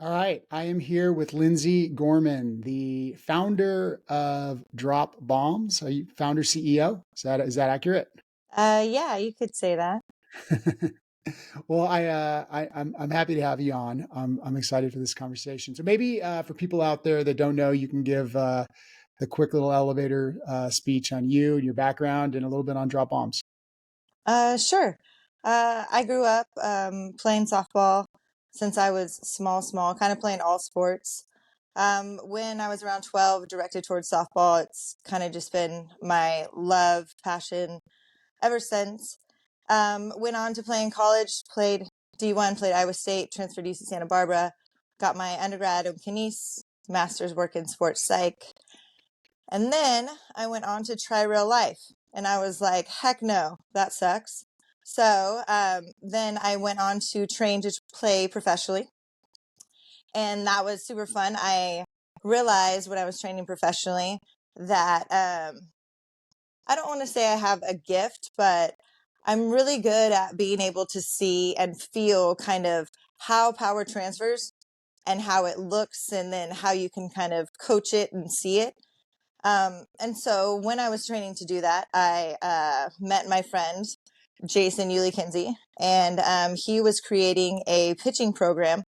All right, I am here with Lindsey Gorman, the founder of Drop Bombs. Are you founder CEO? Is that accurate? Yeah, you could say that. Well, I'm happy to have you on. I'm excited for this conversation. So maybe for people out there that don't know, you can give the quick little elevator speech on you and your background, and a little bit on Drop Bombs. Sure. I grew up playing softball since I was small, kind of playing all sports. When I was around 12, directed towards softball, it's kind of just been my love, passion ever since. Went on to play in college, played D1, played Iowa State, transferred to UC Santa Barbara, got my undergrad in Kines, master's work in sports psych. And then I went on to try real life. And I was like, heck no, that sucks. So then I went on to train to play professionally. And that was super fun. I realized when I was training professionally that I don't want to say I have a gift, but I'm really good at being able to see and feel kind of how power transfers and how it looks, and then how you can kind of coach it and see it. And so when I was training to do that, I met my friend, Jason Yulee Kinsey, and he was creating a pitching program.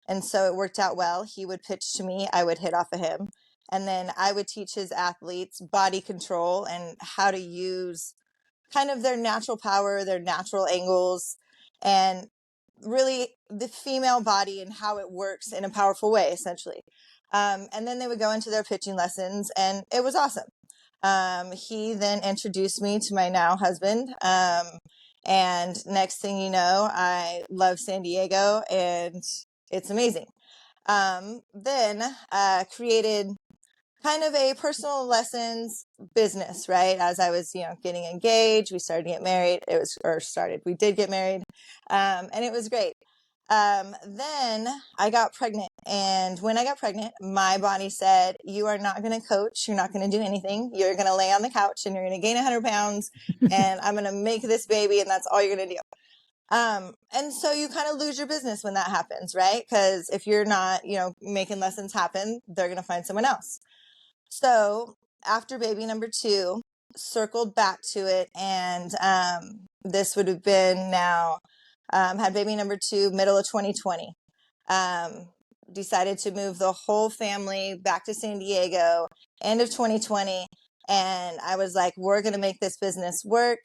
And so it worked out well. He would pitch to me, I would hit off of him. And then I would teach his athletes body control and how to use kind of their natural power, their natural angles, and really the female body and how it works in a powerful way, essentially. And then they would go into their pitching lessons, and it was awesome. He then introduced me to my now husband. And next thing you know, I love San Diego, and it's amazing. Then created kind of a personal lessons business, right? As I was, getting engaged, we started to get married. We did get married. And it was great. Then I got pregnant. And when I got pregnant, my body said, you are not going to coach. You're not going to do anything. You're going to lay on the couch and you're going to gain 100 pounds. And I'm going to make this baby. And that's all you're going to do. And so you kind of lose your business when that happens, right? Because if you're not, making lessons happen, they're going to find someone else. So after baby number two, circled back to it, and this would have been now, had baby number two, middle of 2020. Decided to move the whole family back to San Diego, end of 2020. And I was like, we're going to make this business work.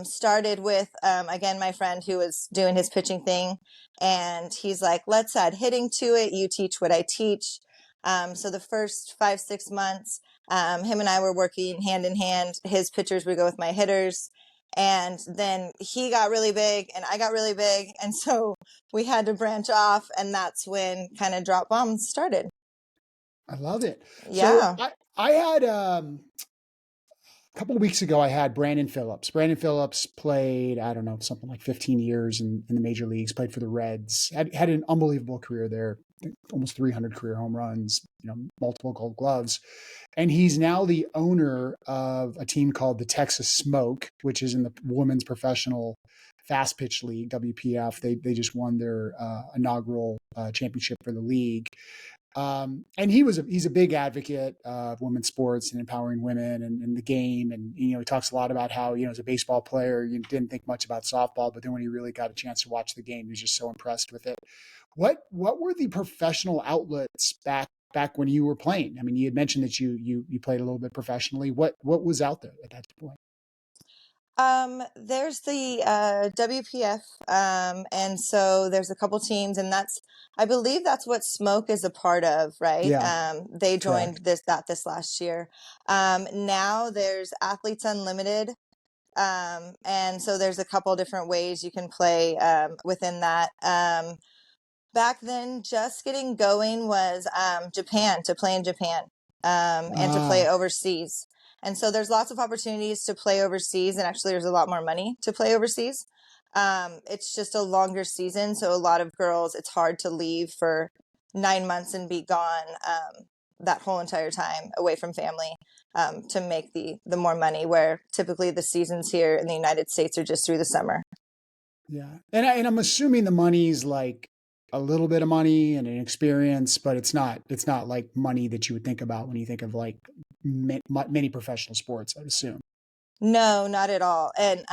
Started with, again, my friend who was doing his pitching thing. And he's like, let's add hitting to it. You teach what I teach. So the first 5, 6 months, him and I were working hand in hand. His pitchers would go with my hitters. And then he got really big and I got really big. And so we had to branch off. And that's when kind of Drop Bombs started. I love it. So Yeah. I had a couple of weeks ago, I had Brandon Phillips. Brandon Phillips played, I don't know, something like 15 years in the major leagues, played for the Reds, had an unbelievable career there, almost 300 career home runs, multiple gold gloves. And he's now the owner of a team called the Texas Smoke, which is in the women's professional fast pitch league, WPF. They just won their inaugural championship for the league. And he's a big advocate of women's sports and empowering women and the game. And, he talks a lot about how, as a baseball player, you didn't think much about softball, but then when he really got a chance to watch the game, he was just so impressed with it. What were the professional outlets back when you were playing? I mean, you had mentioned that you played a little bit professionally. What was out there at that point? There's the WPF, and so there's a couple teams, and I believe that's what Smoke is a part of, right? Yeah, They joined correct. this last year. Now there's Athletes Unlimited, and so there's a couple different ways you can play within that. Back then, just getting going was Japan, to play in Japan, and to play Ah, overseas. And so there's lots of opportunities to play overseas, and actually there's a lot more money to play overseas. It's just a longer season, so a lot of girls, it's hard to leave for 9 months and be gone that whole entire time away from family to make the more money, where typically the seasons here in the United States are just through the summer. yeah. And I'm assuming the money's like a little bit of money and an experience, but it's not like money that you would think about when you think of like many professional sports, I'd assume. No, not at all. And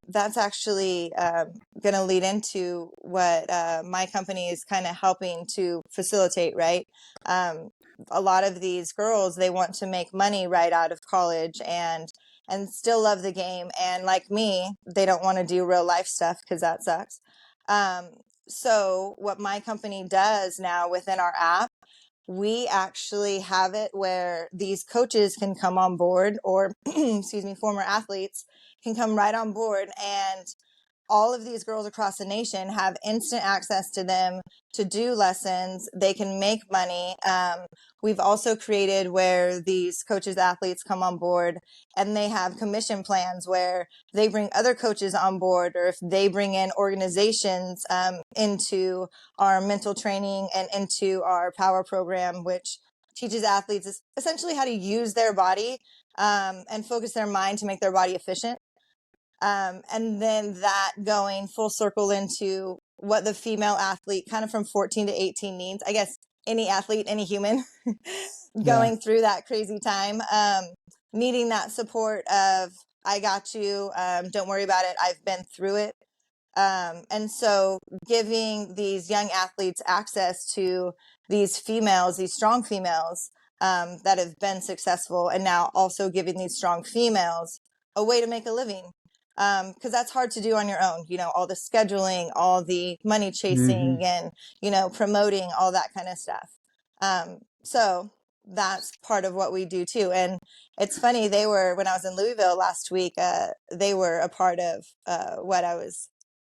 that's actually going to lead into what my company is kind of helping to facilitate, right? Um, a lot of these girls, they want to make money right out of college and still love the game. And like me, they don't want to do real life stuff because that sucks. Um, so what my company does now within our app, we actually have it where these coaches can come on board, or excuse me, former athletes can come right on board, and all of these girls across the nation have instant access to them to do lessons. They can make money. We've also created where these coaches, athletes come on board and they have commission plans where they bring other coaches on board, or if they bring in organizations into our mental training and into our power program, which teaches athletes essentially how to use their body and focus their mind to make their body efficient. And then that going full circle into what the female athlete kind of from 14 to 18 needs. I guess any athlete, any human Yeah. going through that crazy time, needing that support of, I got you, don't worry about it, I've been through it. And so giving these young athletes access to these females, these strong females that have been successful, and now also giving these strong females a way to make a living. Because that's hard to do on your own, all the scheduling, all the money chasing, Hmm. and, promoting all that kind of stuff. So that's part of what we do too. And it's funny, when I was in Louisville last week, they were a part of what I was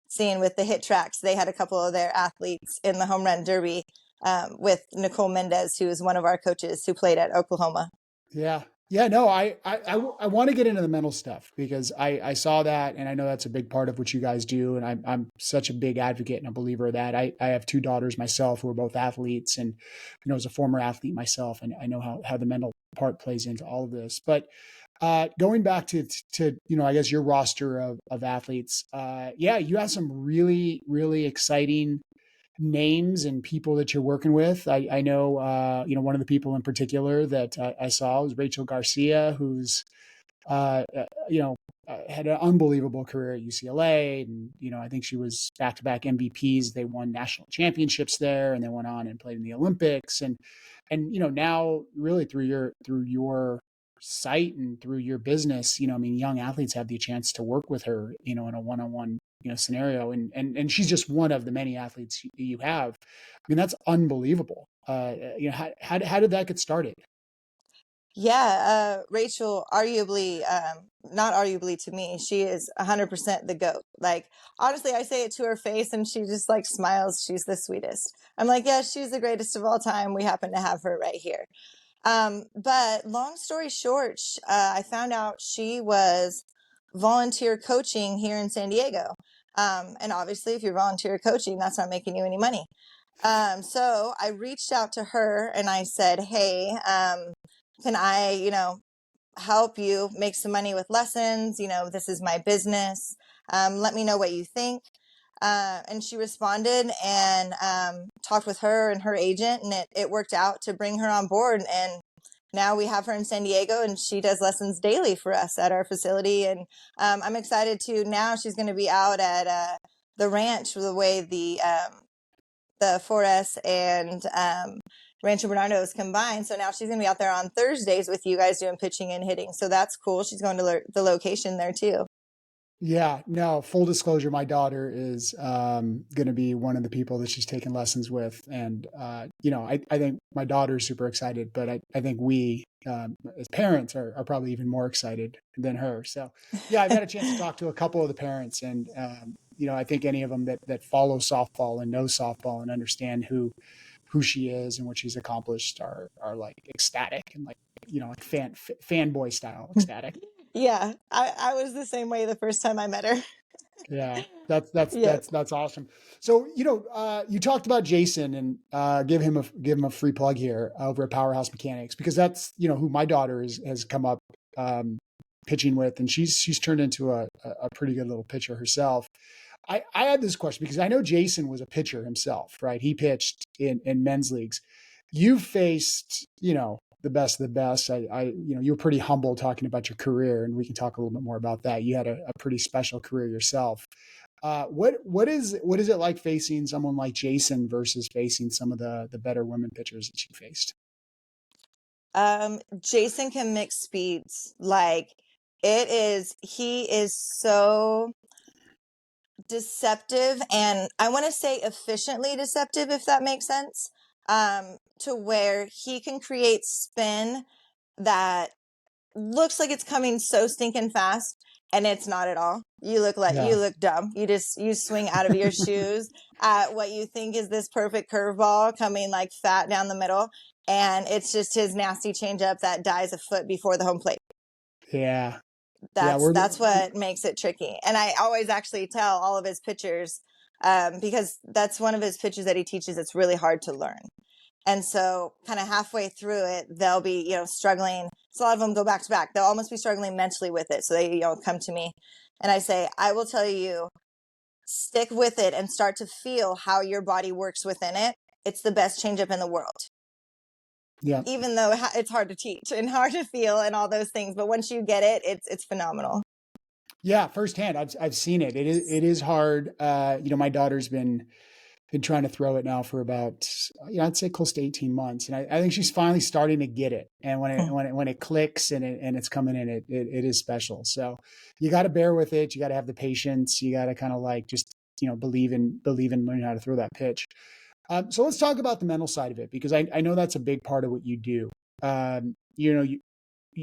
seeing with the hit tracks. They had a couple of their athletes in the home run derby with Nicole Mendez, who is one of our coaches who played at Oklahoma. Yeah. Yeah, no, I want to get into the mental stuff because I saw that and I know that's a big part of what you guys do. And I'm such a big advocate and a believer of that. I have two daughters myself who are both athletes and, as a former athlete myself, and I know how the mental part plays into all of this. But going back to, I guess your roster of athletes, yeah, you have some really, really exciting names and people that you're working with. I know, one of the people in particular that I saw was Rachel Garcia, who's, uh, uh, you know, had an unbelievable career at UCLA. And, I think she was back to back MVPs. They won national championships there and they went on and played in the Olympics. And, now really through your site and through your business, I mean, young athletes have the chance to work with her, in a one-on-one, scenario. And she's just one of the many athletes you have. I mean, that's unbelievable. How did that get started? Yeah, Rachel, arguably, not arguably to me, she is 100% the GOAT. Like, honestly, I say it to her face and she just like smiles. She's the sweetest. I'm like, yeah, she's the greatest of all time. We happen to have her right here. But long story short, I found out she was volunteer coaching here in San Diego. And obviously, if you're volunteer coaching, that's not making you any money. So I reached out to her and I said, hey, can I, help you make some money with lessons? This is my business. Let me know what you think. And she responded and talked with her and her agent, and it worked out to bring her on board. And now we have her in San Diego, and she does lessons daily for us at our facility. And I'm excited to now she's going to be out at the ranch the way the Forest and Rancho Bernardo is combined. So now she's going to be out there on Thursdays with you guys doing pitching and hitting. So that's cool. She's going to the location there too. Yeah, no, full disclosure, my daughter is going to be one of the people that she's taking lessons with. And, I think my daughter's super excited, but I think we, as parents, are probably even more excited than her. So, yeah, I've had a chance to talk to a couple of the parents. And, I think any of them that follow softball and know softball and understand who she is and what she's accomplished are like ecstatic and like, like fanboy style ecstatic. Yeah, I was the same way the first time I met her. Yeah, that's Yep. that's that's awesome. So, you talked about Jason and give him a free plug here over at Powerhouse Mechanics because that's who my daughter has come up um, pitching with, and she's turned into a pretty good little pitcher herself. I had this question because I know Jason was a pitcher himself, right? He pitched in men's leagues. You faced, the best of the best. You were pretty humble talking about your career, and we can talk a little bit more about that. You had a pretty special career yourself. What is it like facing someone like Jason versus facing some of the better women pitchers that you faced? Jason can mix speeds. Like he is so deceptive, and I want to say efficiently deceptive, if that makes sense. To where he can create spin that looks like it's coming so stinking fast, and it's not at all. You Yeah, look dumb. You swing out of your shoes at what you think is this perfect curveball coming like fat down the middle, and it's just his nasty changeup that dies a foot before the home plate. yeah, yeah. That's what makes it tricky. And I always actually tell all of his pitchers, because that's one of his pitches that he teaches. It's really hard to learn. And so kind of halfway through it, they'll be, struggling. So a lot of them go back to back. They'll almost be struggling mentally with it. So they, come to me and I say, I will tell you, stick with it and start to feel how your body works within it. It's the best changeup in the world. yeah. Even though it's hard to teach and hard to feel and all those things. But once you get it, it's phenomenal. Yeah, firsthand. I've seen it. It is hard. My daughter's been trying to throw it now for about, I'd say close to 18 months. And I think she's finally starting to get it. And when it clicks and it's coming in, it is special. So you got to bear with it. You got to have the patience. You got to kind of like, just, believe in learning how to throw that pitch. So let's talk about the mental side of it, because I know that's a big part of what you do. I'm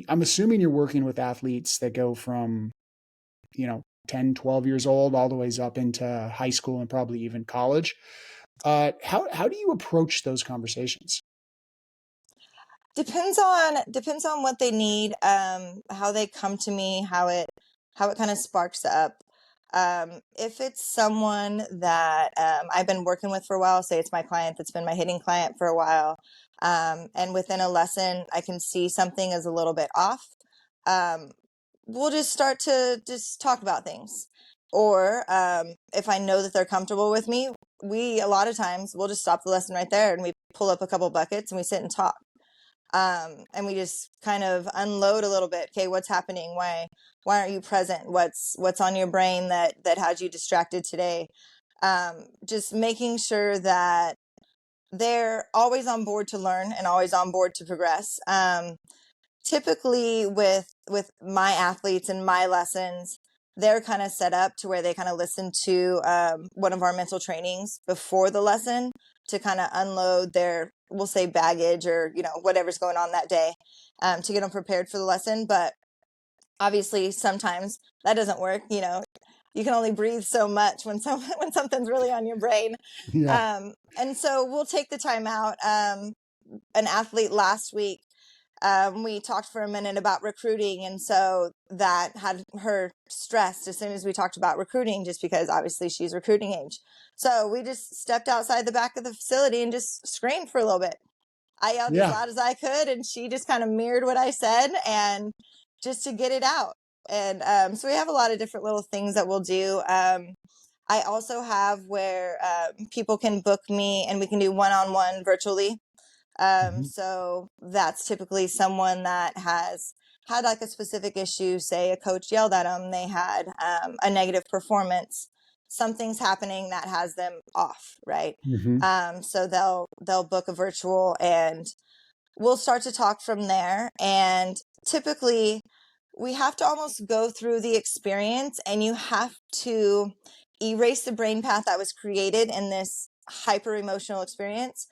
assuming you're working with athletes that go from, 10, 12 years old, all the ways up into high school and probably even college. How do you approach those conversations? Depends on what they need, how they come to me, how it kind of sparks up. If it's someone that I've been working with for a while, say it's my client that's been my hitting client for a while, and within a lesson I can see something is a little bit off, um, we'll just start to just talk about things. Or if I know that they're comfortable with me, a lot of times we'll just stop the lesson right there and we pull up a couple buckets and we sit and talk, and we just kind of unload a little bit. Okay, what's happening? Why aren't you present? What's on your brain that had you distracted today? Just making sure that they're always on board to learn and always on board to progress. Typically with my athletes and my lessons, they're kind of set up to where they kind of listen to one of our mental trainings before the lesson to kind of unload their, we'll say, baggage or whatever's going on that day, to get them prepared for the lesson. But obviously sometimes that doesn't work. You can only breathe so much when when something's really on your brain. Yeah, And so we'll take the time out. An athlete last week, we talked for a minute about recruiting, and so that had her stressed as soon as we talked about recruiting, just because obviously she's recruiting age. So we just stepped outside the back of the facility and just screamed for a little bit. I yelled as yeah, loud as I could, and she just kind of mirrored what I said, and just to get it out. And so we have a lot of different little things that we'll do. I also have where people can book me and we can do one-on-one virtually. hmm So that's typically someone that has had like a specific issue, say a coach yelled at them, they had a negative performance, something's happening that has them off, right? hmm So they'll book a virtual and we'll start to talk from there. And typically we have to almost go through the experience and you have to erase the brain path that was created in this hyper emotional experience.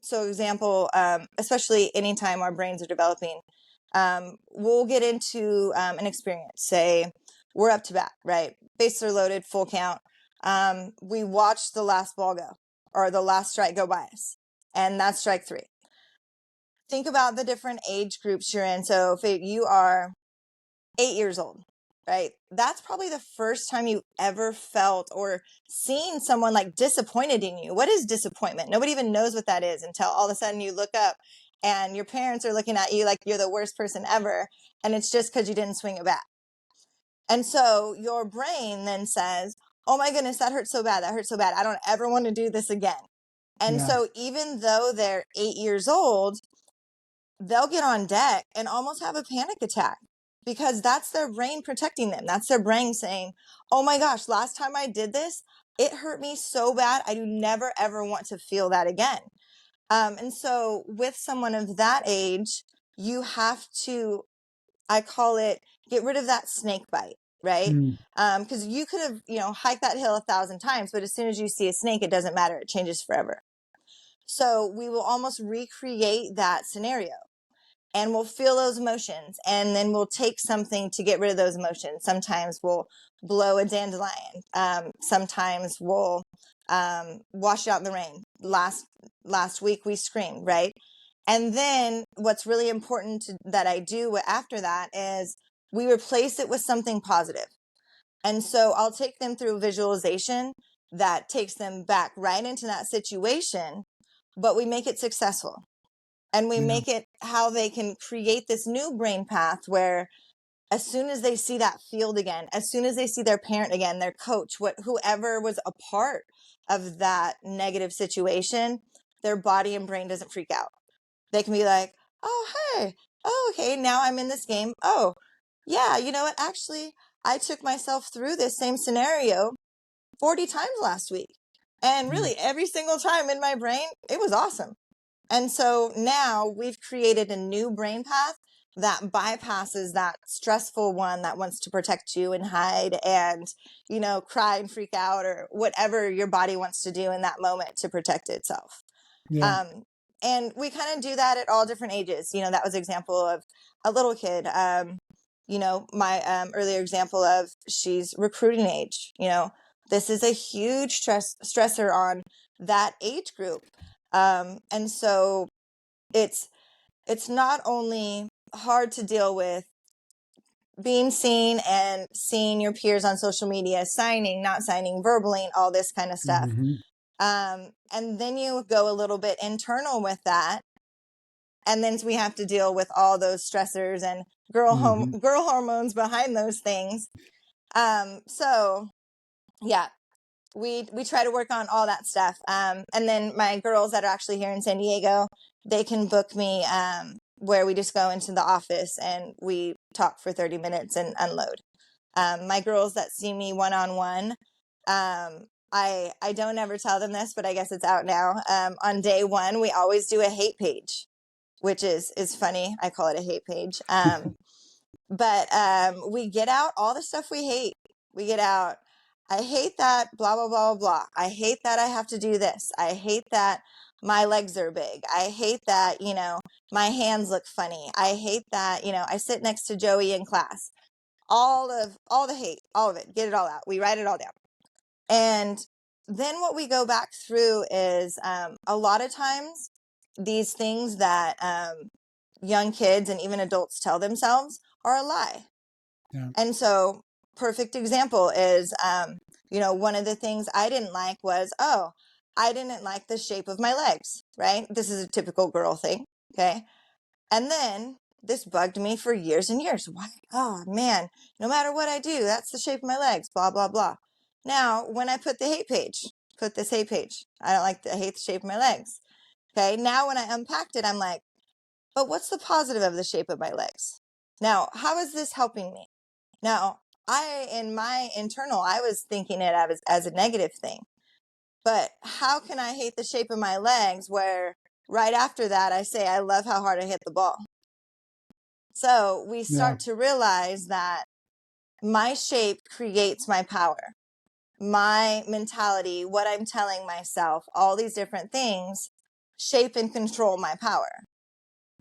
So example, especially anytime our brains are developing, we'll get into an experience, say we're up to bat, right? Bases are loaded, full count. We watch the last ball go or the last strike go by us, and that's strike three. Think about the different age groups you're in. So if you are 8 years old, right? That's probably the first time you ever felt or seen someone like disappointed in you. What is disappointment? Nobody even knows what that is until all of a sudden you look up and your parents are looking at you like you're the worst person ever. And it's just because you didn't swing a bat. And so your brain then says, oh my goodness, that hurt so bad. That hurt so bad. I don't ever want to do this again. And Yeah. so even though they're 8 years old, they'll get on deck and almost have a panic attack because that's their brain protecting them. That's their brain saying, oh my gosh, last time I did this, it hurt me so bad. I do never, ever want to feel that again. And so with someone of that age, you have to, I call it, get rid of that snake bite, right? Mm. Because you could have, hiked that hill 1,000 times, but as soon as you see a snake, it doesn't matter. It changes forever. So we will almost recreate that scenario and we'll feel those emotions. And then we'll take something to get rid of those emotions. Sometimes we'll blow a dandelion. Sometimes we'll wash it out in the rain. Last week we screamed, right? And then what's really important that I do after that is we replace it with something positive. And so I'll take them through visualization that takes them back right into that situation, but we make it successful. And we Yeah. make it how they can create this new brain path where as soon as they see that field again, as soon as they see their parent again, their coach, whoever was a part of that negative situation, their body and brain doesn't freak out. They can be like, oh, hey, oh, okay, now I'm in this game. Oh, yeah, you know what? Actually, I took myself through this same scenario 40 times last week. And really, every single time in my brain, it was awesome. And so now we've created a new brain path that bypasses that stressful one that wants to protect you and hide and, cry and freak out or whatever your body wants to do in that moment to protect itself. Yeah. And we kind of do that at all different ages. That was an example of a little kid. My earlier example of she's recruiting age. This is a huge stressor on that age group. And so it's not only hard to deal with being seen and seeing your peers on social media, signing, not signing, verbaling, all this kind of stuff. Mm-hmm. And then you go a little bit internal with that. And then we have to deal with all those stressors and girl hormones behind those things. So yeah, we try to work on all that stuff. And then my girls that are actually here in San Diego, they can book me where we just go into the office and we talk for 30 minutes and unload. My girls that see me one-on-one, I don't ever tell them this, but I guess it's out now. On day one, we always do a hate page, which is funny. I call it a hate page. But we get out all the stuff we hate. We get out, I hate that, blah, blah, blah, blah. I hate that I have to do this. I hate that my legs are big. I hate that, my hands look funny. I hate that, I sit next to Joey in class. All the hate, all of it, get it all out. We write it all down. And then what we go back through is a lot of times these things that young kids and even adults tell themselves are a lie. Yeah. And so perfect example is, one of the things I didn't like was, I didn't like the shape of my legs, right? This is a typical girl thing. Okay. And then this bugged me for years and years. Why? Oh man, no matter what I do, that's the shape of my legs, blah, blah, blah. Now, when I put this hate page, I hate the shape of my legs. Okay. Now, when I unpacked it, I'm like, but what's the positive of the shape of my legs? Now, how is this helping me? Now, in my internal, I was thinking it as a negative thing. But how can I hate the shape of my legs where right after that I say, I love how hard I hit the ball? So we start to realize that my shape creates my power, my mentality, what I'm telling myself, all these different things shape and control my power.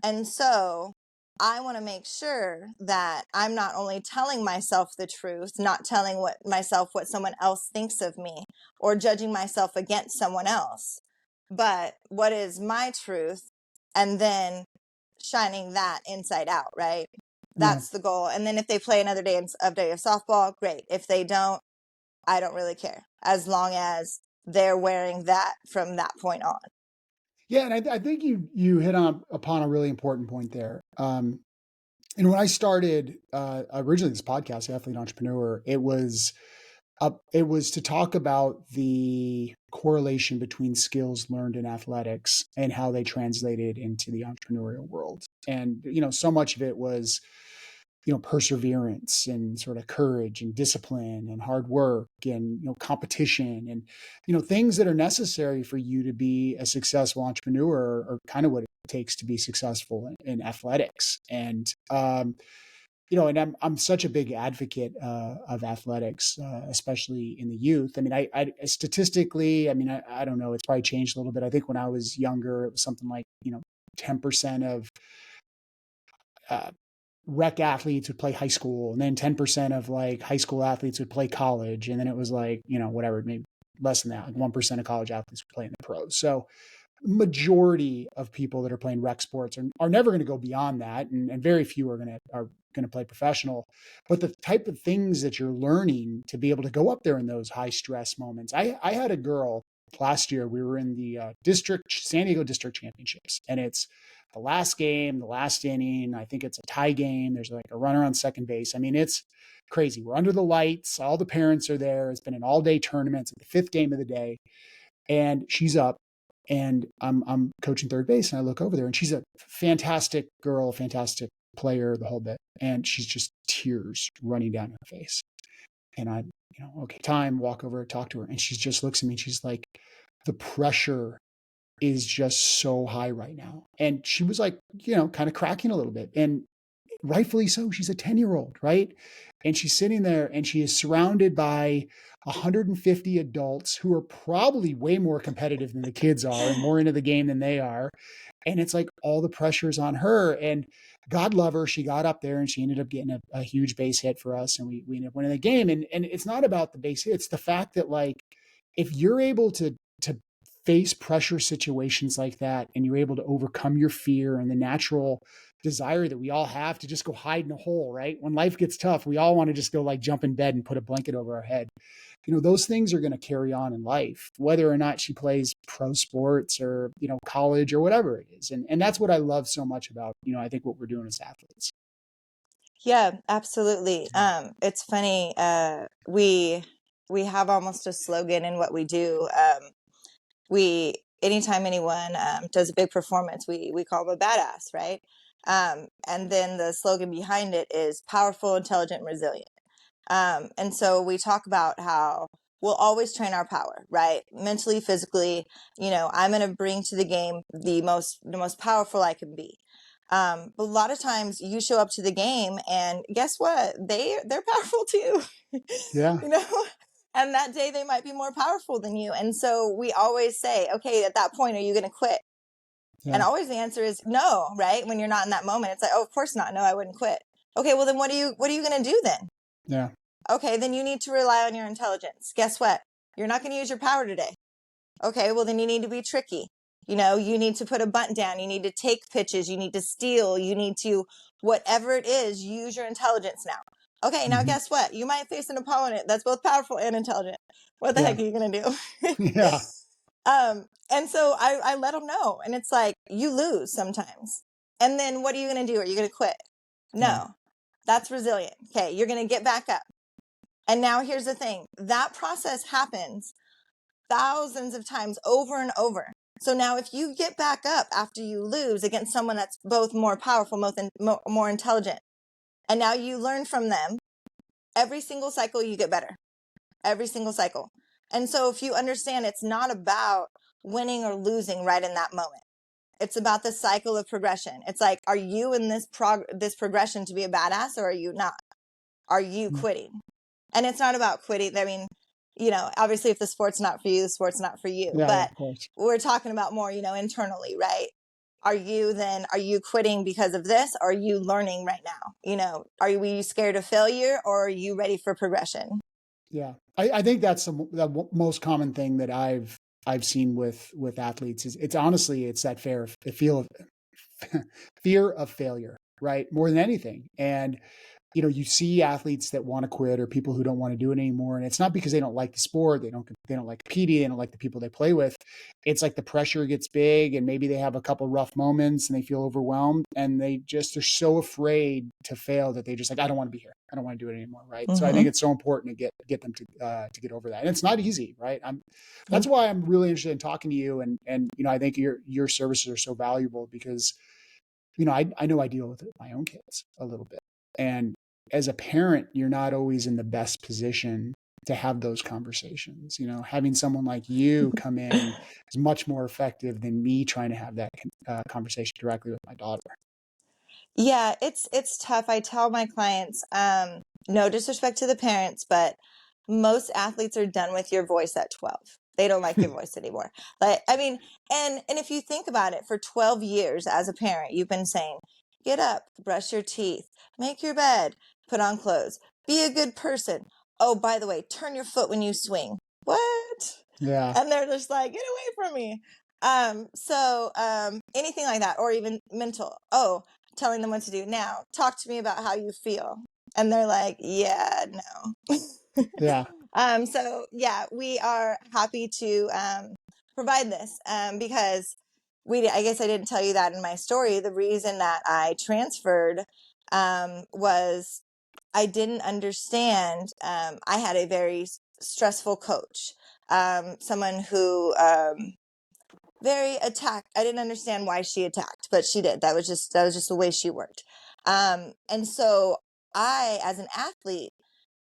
And so I want to make sure that I'm not only telling myself the truth, not telling myself what someone else thinks of me or judging myself against someone else, but what is my truth and then shining that inside out, right? That's the goal. And then if they play another day of softball, great. If they don't, I don't really care as long as they're wearing that from that point on. Yeah, and I think you hit upon a really important point there. And when I started originally this podcast, Athlete Entrepreneur, it was It was to talk about the correlation between skills learned in athletics and how they translated into the entrepreneurial world. And, so much of it was, perseverance and sort of courage and discipline and hard work and, competition and, things that are necessary for you to be a successful entrepreneur are kind of what it takes to be successful in athletics. And, and I'm such a big advocate of athletics, especially in the youth. I mean, I statistically, I mean, I don't know, it's probably changed a little bit. I think when I was younger, it was something like 10% of uh, rec athletes would play high school, and then 10% of like high school athletes would play college, and then it was like whatever, maybe less than that, like 1% of college athletes would play in the pros. So majority of people that are playing rec sports are never going to go beyond that, and very few are going to play professional. But the type of things that you're learning to be able to go up there in those high stress moments. I had a girl last year. We were in the San Diego district championships, and it's the last game, the last inning. I think it's a tie game. There's like a runner on second base. I mean, it's crazy. We're under the lights. All the parents are there. It's been an all-day tournament. It's the fifth game of the day, and she's up. And I'm coaching third base, and I look over there, and she's a fantastic girl, fantastic player, the whole bit. And she's just tears running down her face. And I, okay, time, walk over, talk to her. And she just looks at me, and she's like, the pressure is just so high right now. And she was like, kind of cracking a little bit. And rightfully so. She's a 10-year-old, right? And she's sitting there, and she is surrounded by 150 adults who are probably way more competitive than the kids are and more into the game than they are. And it's like all the pressure's on her. And God love her, she got up there and she ended up getting a huge base hit for us. And we ended up winning the game. And it's not about the base hit. It's the fact that, like, if you're able to face pressure situations like that, and you're able to overcome your fear and the natural desire that we all have to just go hide in a hole, right? When life gets tough, we all want to just go like jump in bed and put a blanket over our head. Those things are going to carry on in life, whether or not she plays pro sports or, college or whatever it is. And that's what I love so much about, I think what we're doing as athletes. Yeah, absolutely. It's funny. We have almost a slogan in what we do. Anytime anyone does a big performance, we call them a badass, right? And then the slogan behind it is powerful, intelligent, and resilient. And so we talk about how we'll always train our power, right? Mentally, physically, I'm going to bring to the game the most powerful I can be. But a lot of times you show up to the game and guess what? They're powerful too. Yeah. And that day they might be more powerful than you. And so we always say, okay, at that point, are you going to quit? Yeah. And always the answer is no, right? When you're not in that moment, it's like, oh, of course not. No, I wouldn't quit. Okay, well then what are you going to do then? Yeah. Okay, then you need to rely on your intelligence. Guess what? You're not going to use your power today. Okay, well then you need to be tricky. You need to put a bunt down. You need to take pitches. You need to steal. You need to, whatever it is, use your intelligence now. Okay, now guess what? You might face an opponent that's both powerful and intelligent. What the heck are you going to do? Yeah. And so I let them know. And it's like, you lose sometimes. And then what are you going to do? Are you going to quit? No. That's resilient. Okay, you're going to get back up. And now here's the thing. That process happens thousands of times over and over. So now if you get back up after you lose against someone that's both more powerful, more intelligent, and now you learn from them, every single cycle you get better. Every single cycle. And so if you understand, it's not about winning or losing right in that moment. It's about the cycle of progression. It's like, are you in this progression to be a badass, or are you not? Are you quitting? And it's not about quitting. I mean, obviously if the sport's not for you, the sport's not for you. Yeah, but we're talking about more, internally, right? Are you quitting because of this? Or are you learning right now? Are you scared of failure, or are you ready for progression? Yeah. I think that's the most common thing that I've seen with athletes is it's that fear of failure, right? More than anything. And, you see athletes that want to quit or people who don't want to do it anymore. And it's not because they don't like the sport. They don't like competing. They don't like the people they play with. It's like the pressure gets big and maybe they have a couple rough moments and they feel overwhelmed and they're so afraid to fail that they just like, I don't want to be here. I don't want to do it anymore. Right. So I think Mm-hmm. it's so important to get them to get over that. And it's not easy. Right. That's Nope. why I'm really interested in talking to you. And, I think your services are so valuable because, I know I deal with it with my own kids a little bit. And as a parent, you're not always in the best position to have those conversations. Having someone like you come in is much more effective than me trying to have that conversation directly with my daughter. Yeah, it's tough. I tell my clients, no disrespect to the parents, but most athletes are done with your voice at 12. They don't like your voice anymore. Like, I mean, and if you think about it, for 12 years as a parent, you've been saying, get up, brush your teeth, make your bed, put on clothes, be a good person. Oh, by the way, turn your foot when you swing. What? Yeah. And they're just like, get away from me. So anything like that, or even mental. Oh, telling them what to do. Now, talk to me about how you feel. And they're like, yeah, no. Yeah. So yeah, we are happy to provide this because I guess I didn't tell you that in my story. The reason that I transferred was I didn't understand. I had a very stressful coach, someone who very attacked. I didn't understand why she attacked, but she did. That was just the way she worked. And so I, as an athlete,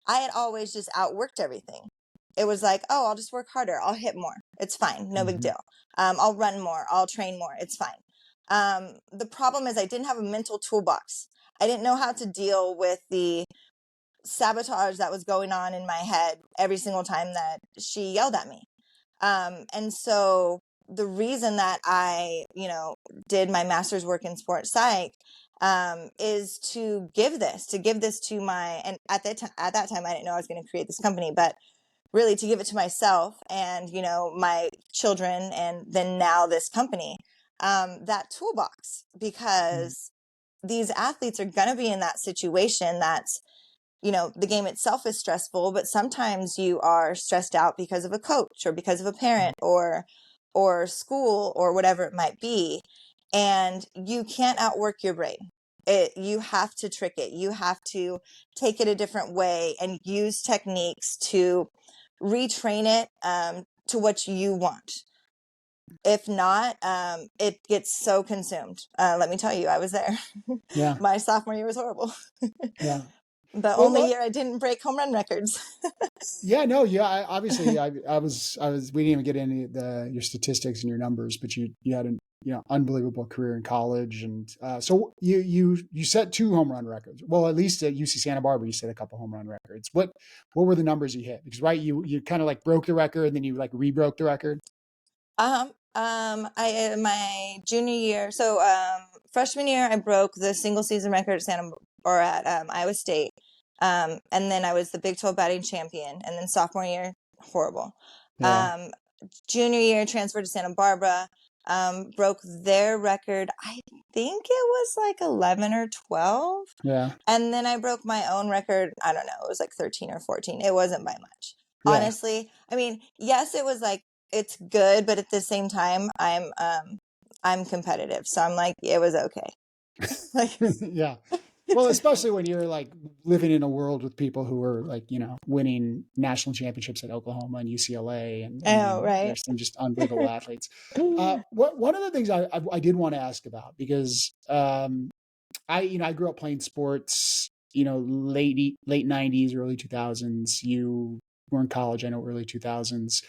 I had always just outworked everything. It was like, oh, I'll just work harder. I'll hit more. It's fine. No big Mm-hmm. deal. I'll run more. I'll train more. It's fine. The problem is I didn't have a mental toolbox. I didn't know how to deal with the sabotage that was going on in my head every single time that she yelled at me. And so the reason that I, did my master's work in sports psych, is to give this to my, and at that time, I didn't know I was going to create this company, but really to give it to myself and, my children, and then now this company, that toolbox, because these athletes are going to be in that situation that's, the game itself is stressful, but sometimes you are stressed out because of a coach or because of a parent or school or whatever it might be. And you can't outwork your brain. You have to trick it. You have to take it a different way and use techniques to retrain it to what you want. If not, it gets so consumed. Let me tell you, I was there. Yeah. My sophomore year was horrible. Yeah. The Well, only year I didn't break home run records. yeah, no, yeah. Obviously, I was. We didn't even get into your statistics and your numbers, but you had an unbelievable career in college, and so you set 2 home run records. Well, at least at UC Santa Barbara, you set a couple home run records. What were the numbers you hit? Because right, you kind of like broke the record, and then you like re-broke the record. I my junior year, so freshman year, I broke the single season record at Iowa State, and then I was the Big 12 batting champion. And then sophomore year, horrible. Yeah, Um, Junior year, transferred to Santa Barbara, broke their record. I think it was like 11 or 12. yeah, And then I broke my own record. I don't know. It was like 13 or 14. It wasn't by much. yeah, Honestly, I mean, yes, it was like it's good, but at the same time, I'm competitive. So I'm like, it was okay. Like, yeah. Well, especially when you're like living in a world with people who are like, winning national championships at Oklahoma and UCLA, and I oh, mean, right. there's some just unbelievable athletes. One of the things I did want to ask about because I grew up playing sports, late '90s, early 2000s. You were in college, I know, early 2000s.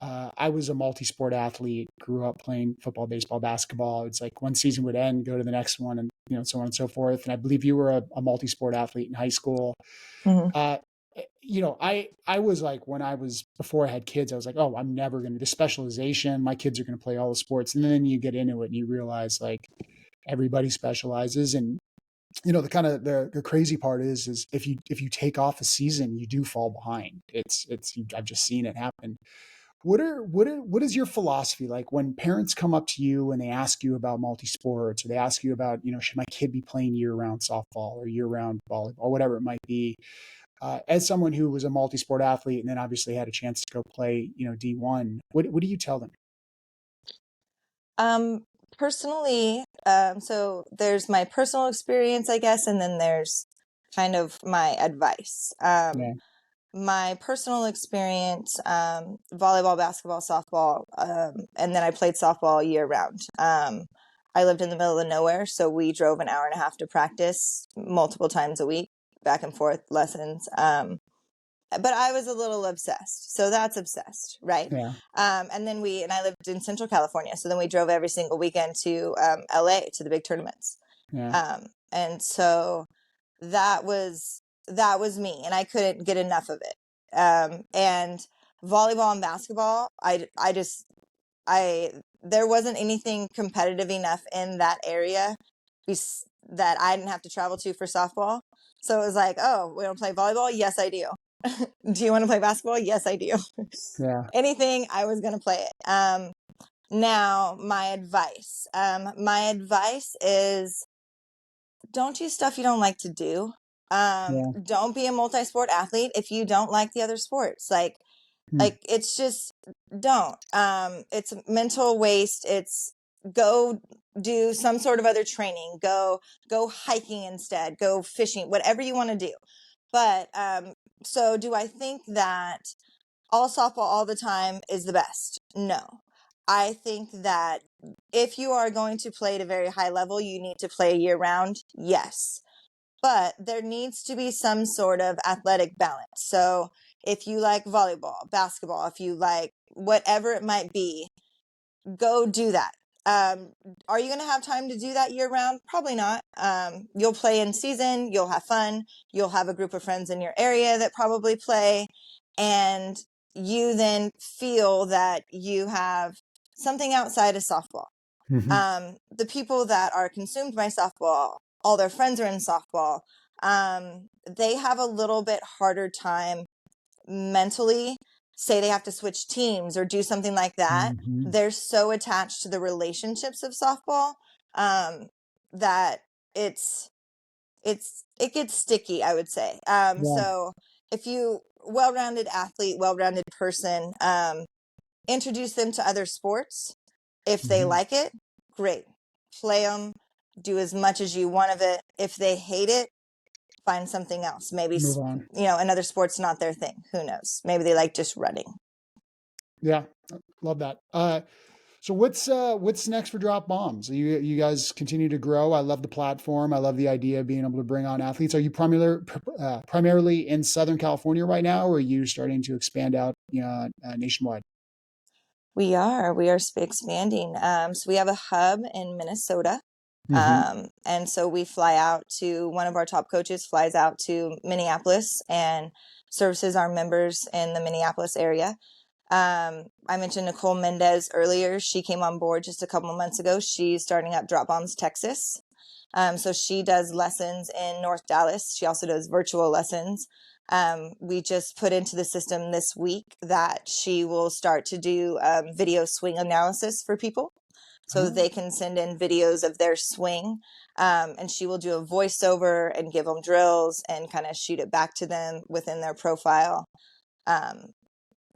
I was a multi-sport athlete, grew up playing football, baseball, basketball. It's like one season would end, go to the next one, and so on and so forth. And I believe you were a multi-sport athlete in high school. Mhm. Uh, I was like, when I was, before I had kids, I was like, oh, I'm never going to, the specialization, my kids are going to play all the sports. And then you get into it and you realize like everybody specializes. And, the kind of the crazy part is if you take off a season, you do fall behind. I've just seen it happen. what is your philosophy like when parents come up to you and they ask you about multi-sports, or they ask you about, should my kid be playing year-round softball or year-round volleyball or whatever it might be? As someone who was a multi-sport athlete and then obviously had a chance to go play, D1, what do you tell them? Um, Personally, so there's my personal experience, I guess, and then there's kind of my advice. Yeah, My personal experience, volleyball, basketball, softball, and then I played softball year round. I lived in the middle of nowhere, so we drove an hour and a half to practice multiple times a week, back and forth lessons. But I was a little obsessed. So that's obsessed, right? yeah, And then I lived in Central California. So then we drove every single weekend to LA to the big tournaments. yeah. And so that was me, and I couldn't get enough of it. And volleyball and basketball, I there wasn't anything competitive enough in that area that I didn't have to travel to for softball. So it was like, oh, we don't play volleyball? Yes, I do. Do you want to play basketball? Yes, I do. Yeah. Anything, I was going to play it. Now, my advice is don't do stuff you don't like to do. Yeah. Don't be a multi-sport athlete if you don't like the other sports. Hmm. It's just don't. It's mental waste. It's go do some sort of other training. Go hiking instead. Go fishing. Whatever you want to do. But so do I think that all softball all the time is the best? No. I think that if you are going to play at a very high level, you need to play year round. Yes. But there needs to be some sort of athletic balance. So if you like volleyball, basketball, if you like whatever it might be, go do that. Are you going to have time to do that year round? Probably not. You'll play in season, you'll have fun, you'll have a group of friends in your area that probably play, and you then feel that you have something outside of softball. Hmm. The people that are consumed by softball, all their friends are in softball, they have a little bit harder time mentally. Say they have to switch teams or do something like that. Hmm. They're so attached to the relationships of softball, that it's it gets sticky, I would say. Yeah. So if you well-rounded athlete, well-rounded person, introduce them to other sports. If they Hmm. like it, great. Play them, do as much as you want of it. If they hate it, find something else. Maybe, Move on. another sport's not their thing. Who knows? Maybe they like just running. Yeah. Love that. So what's next for Drop Bombs? You guys continue to grow. I love the platform. I love the idea of being able to bring on athletes. Are you primarily in Southern California right now, or are you starting to expand out, nationwide? We are expanding. So we have a hub in Minnesota. Hmm. And so we fly out to one of our top coaches flies out to Minneapolis and services our members in the Minneapolis area. I mentioned Nicole Mendez earlier. She came on board just a couple of months ago. She's starting up Drop Bombs Texas. So she does lessons in North Dallas. She also does virtual lessons. We just put into the system this week that she will start to do video swing analysis for people. So Oh, they can send in videos of their swing, and she will do a voiceover and give them drills and kind of shoot it back to them within their profile. Um,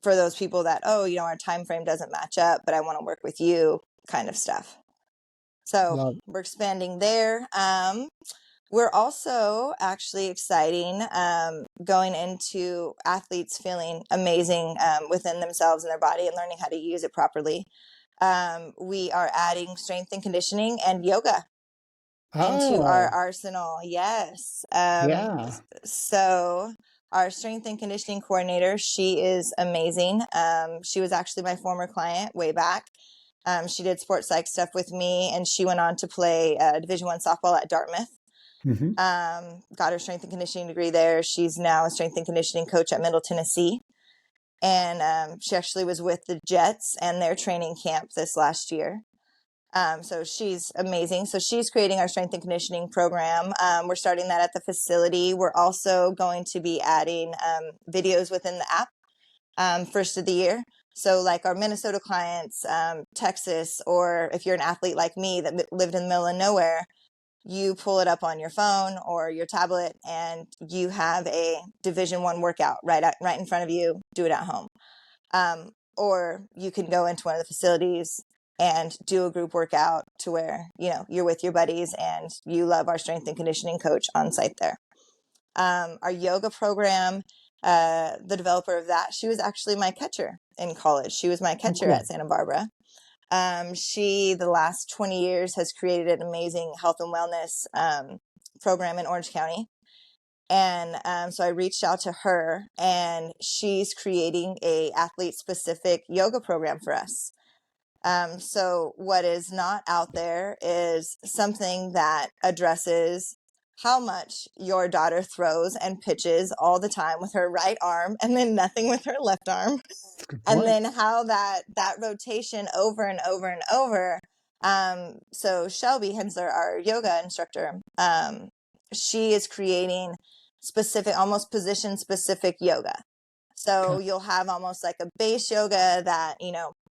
for those people that, our time frame doesn't match up, but I want to work with you, kind of stuff. So love. we're expanding there. We're also actually exciting, going into athletes feeling amazing within themselves and their body and learning how to use it properly. We are adding strength and conditioning and yoga into our Oh, arsenal. Yes. yeah. So our strength and conditioning coordinator, she is amazing. She was actually my former client way back. She did sports psych stuff with me, and she went on to play Division I softball at Dartmouth. Hmm. Got her strength and conditioning degree there. She's now a strength and conditioning coach at Middle Tennessee. And she actually was with the Jets and their training camp this last year. So she's amazing. So she's creating our strength and conditioning program. We're starting that at the facility. We're also going to be adding videos within the app first of the year. So like our Minnesota clients, Texas, or if you're an athlete like me that lived in the middle of nowhere, you pull it up on your phone or your tablet and you have a Division I workout right in front of you. Do it at home. Or you can go into one of the facilities and do a group workout to where, you're with your buddies and you love our strength and conditioning coach on site there. Our yoga program, the developer of that, she was actually my catcher in college. She was my catcher at Santa Barbara. She, the last 20 years, has created an amazing health and wellness program in Orange County. And so I reached out to her, and she's creating a athlete-specific yoga program for us. So what is not out there is something that addresses how much your daughter throws and pitches all the time with her right arm and then nothing with her left arm. And then how that rotation over and over and over. So Shelby Hensler, our yoga instructor, she is creating specific, almost position specific yoga. So you'll have almost like a base yoga that,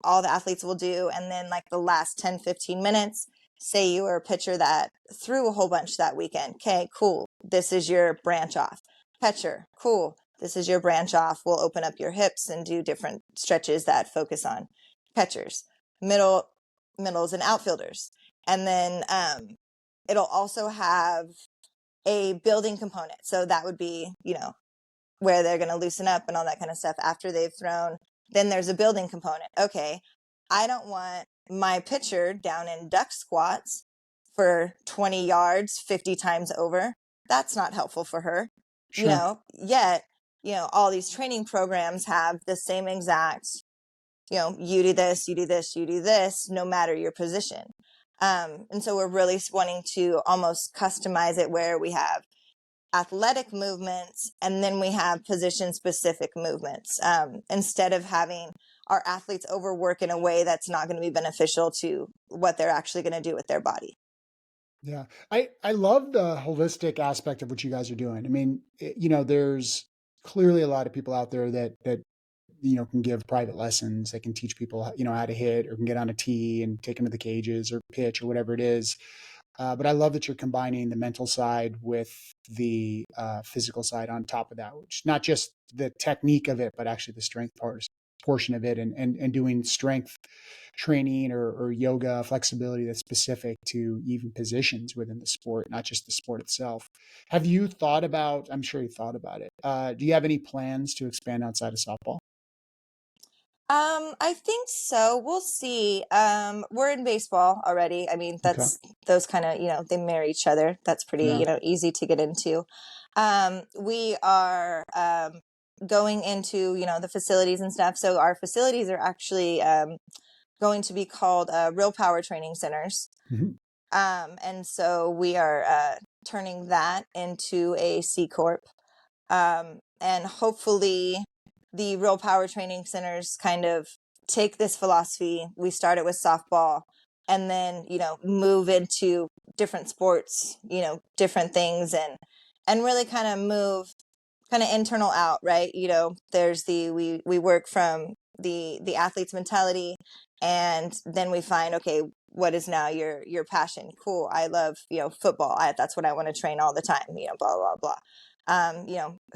all the athletes will do. And then like the last 10, 15 minutes, say you were a pitcher that threw a whole bunch that weekend. Okay, cool. This is your branch off. Catcher, cool. This is your branch off. We'll open up your hips and do different stretches that focus on catchers, middles and outfielders. And then it'll also have a building component. So that would be, where they're going to loosen up and all that kind of stuff after they've thrown. Then there's a building component. Okay, I don't want my pitcher down in duck squats for 20 yards, 50 times over. That's not helpful for her. Sure. Yet, all these training programs have the same exact, you do this, you do this, you do this, no matter your position. And so we're really wanting to almost customize it where we have athletic movements and then we have position specific movements, instead of having our athletes overwork in a way that's not going to be beneficial to what they're actually going to do with their body. Yeah. I love the holistic aspect of what you guys are doing. I mean, there's clearly a lot of people out there that can give private lessons. They can teach people, how to hit, or can get on a tee and take them to the cages or pitch or whatever it is. But I love that you're combining the mental side with the physical side on top of that, which not just the technique of it, but actually the strength portion of it, and doing strength training or yoga flexibility that's specific to even positions within the sport, not just the sport itself. Have you thought about, I'm sure you thought about it. Do you have any plans to expand outside of softball? I think so. We'll see. We're in baseball already. I mean, Okay. that's those kind of, they marry each other. That's pretty, Yeah. easy to get into. We are going into, the facilities and stuff. So our facilities are actually going to be called Real Power Training Centers. Mhm. And so we are turning that into a C Corp. And hopefully the Real Power Training Centers kind of take this philosophy. We started with softball and then, move into different sports, different things, and really kind of move kind of internal out, right? There's we work from the athlete's mentality, and then we find, okay, what is now your passion? Cool. I love, football. That's what I want to train all the time, blah, blah, blah.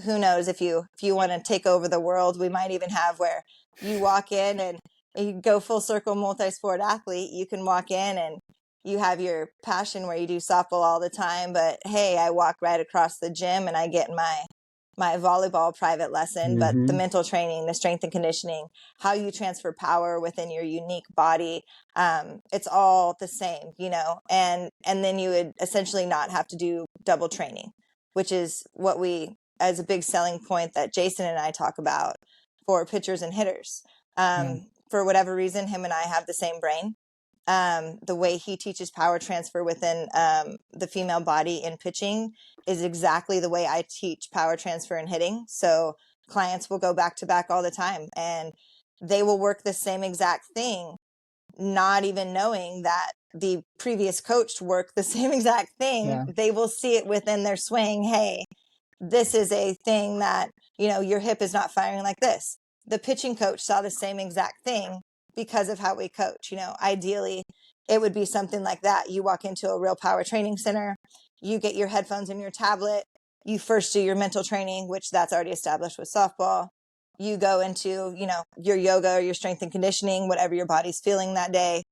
Who knows, if you want to take over the world, we might even have where you walk in and you go full circle multi-sport athlete. You can walk in and you have your passion where you do softball all the time, but hey, I walk right across the gym and I get my volleyball private lesson. But the Mm-hmm. mental training, the strength and conditioning, how you transfer power within your unique body, it's all the same, and then you would essentially not have to do double training, which is what we, as a big selling point that Jason and I talk about for pitchers and hitters. Yeah. For whatever reason, him and I have the same brain. The way he teaches power transfer within the female body in pitching is exactly the way I teach power transfer in hitting. So clients will go back to back all the time and they will work the same exact thing, not even knowing that the previous coach worked the same exact thing. Yeah. They will see it within their swing. Hey, this is a thing that, your hip is not firing like this. the pitching coach saw the same exact thing because of how we coach. Ideally, it would be something like that. You walk into a real power training center, you get your headphones and your tablet, you first do your mental training, which that's already established with softball. You go into, your yoga or your strength and conditioning, whatever your body's feeling that day.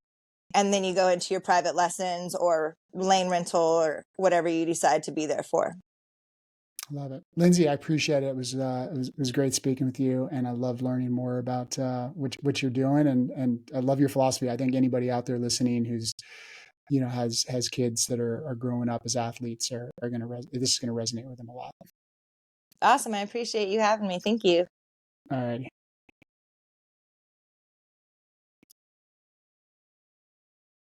And then you go into your private lessons or lane rental or whatever you decide to be there for. Love it. Lindsey, I appreciate it. It was great speaking with you, and I love learning more about what you're doing, and I love your philosophy. I think anybody out there listening who's has kids that are growing up as athletes are gonna this is gonna resonate with them a lot. Awesome. I appreciate you having me. Thank you. All right.